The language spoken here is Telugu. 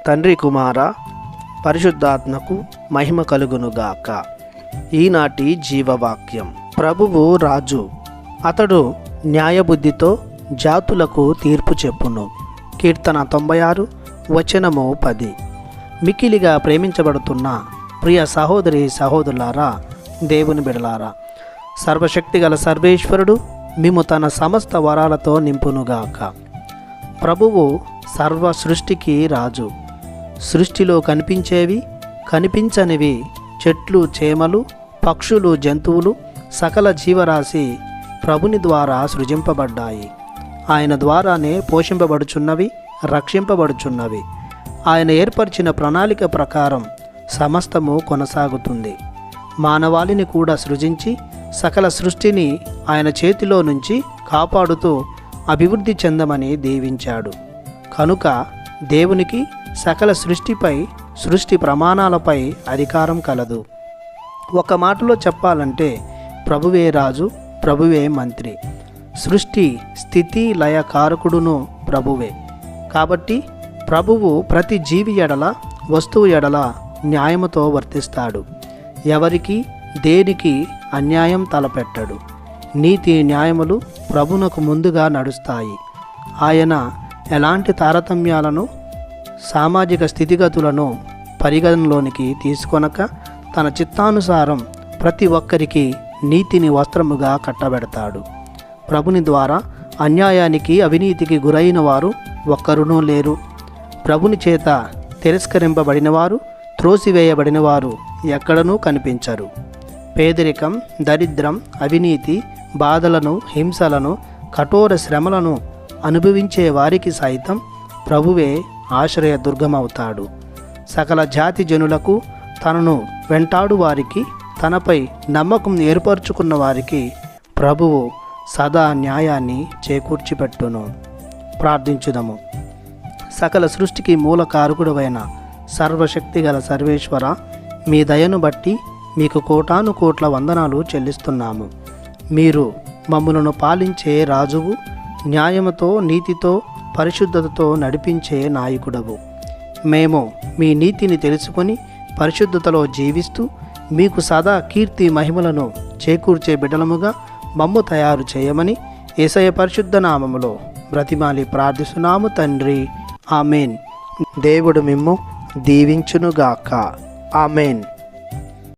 తండ్రి కుమార పరిశుద్ధాత్మకు మహిమ కలుగునుగాక. ఈనాటి జీవవాక్యం. ప్రభువు రాజు, అతడు న్యాయబుద్ధితో జాతులకు తీర్పు చెప్పును. కీర్తన 96 వచనము 10. మిక్కిలిగా ప్రేమించబడుతున్న ప్రియ సహోదరి సహోదరులారా, దేవుని బిడలారా, సర్వశక్తిగల సర్వేశ్వరుడు మేము తన సమస్త వరాలతో నింపునుగాక. ప్రభువు సర్వ సృష్టికి రాజు. సృష్టిలో కనిపించేవి, కనిపించనివి, చెట్లు, చేమలు, పక్షులు, జంతువులు, సకల జీవరాశి ప్రభుని ద్వారా సృజింపబడ్డాయి. ఆయన ద్వారానే పోషింపబడుచున్నవి, రక్షింపబడుచున్నవి. ఆయన ఏర్పరిచిన ప్రణాళిక ప్రకారం సమస్తము కొనసాగుతుంది. మానవాళిని కూడా సృజించి సకల సృష్టిని ఆయన చేతిలో నుంచి కాపాడుతూ అభివృద్ధి చెందమని దీవించాడు. కనుక దేవునికి సకల సృష్టిపై, సృష్టి ప్రమాణాలపై అధికారం కలదు. ఒక మాటలో చెప్పాలంటే ప్రభువే రాజు, ప్రభువే మంత్రి. సృష్టి స్థితి లయ కారకుడును ప్రభువే. కాబట్టి ప్రభువు ప్రతి జీవి ఎడల, వస్తువు ఎడల న్యాయముతో వర్తిస్తాడు. ఎవరికి దేనికి అన్యాయం తలపెట్టడు. నీతి న్యాయములు ప్రభునకు ముందుగా నడుస్తాయి. ఆయన ఎలాంటి తారతమ్యాలను, సామాజిక స్థితిగతులను పరిగణలోనికి తీసుకొనక తన చిత్తానుసారం ప్రతి ఒక్కరికి నీతిని వస్త్రముగా కట్టబెడతాడు. ప్రభుని ద్వారా అన్యాయానికి, అవినీతికి గురైన వారు ఒక్కరునూ లేరు. ప్రభుని చేత తిరస్కరింపబడినవారు, త్రోసివేయబడినవారు ఎక్కడనూ కనిపించరు. పేదరికం, దరిద్రం, అవినీతి, బాధలను, హింసలను, కఠోర శ్రమలను అనుభవించే వారికి సైతం ప్రభువే ఆశ్రయ దుర్గమవుతాడు. సకల జాతి జనులకు, తనను వెంటాడు వారికి, తనపై నమ్మకం ఏర్పరచుకున్న వారికి ప్రభువు సదా న్యాయాన్ని చేకూర్చిపెట్టును. ప్రార్థించుదము. సకల సృష్టికి మూల కారకుడవైన సర్వశక్తిగల సర్వేశ్వర, మీ దయను బట్టి మీకు కోటాను కోట్ల వందనాలు చెల్లిస్తున్నాము. మీరు మమ్ములను పాలించే రాజువు, న్యాయముతో, నీతితో, పరిశుద్ధతతో నడిపించే నాయకుడవు. మేము మీ నీతిని తెలుసుకొని పరిశుద్ధతలో జీవిస్తూ మీకు సదా కీర్తి మహిమలను చేకూర్చే బిడ్డలముగా మమ్ము తయారు చేయమని యేసయ్య పరిశుద్ధ నామములో బ్రతిమాలి ప్రార్థిస్తున్నాము తండ్రి. ఆమెన్. దేవుడు మిమ్ము దీవించునుగాక. ఆమెన్.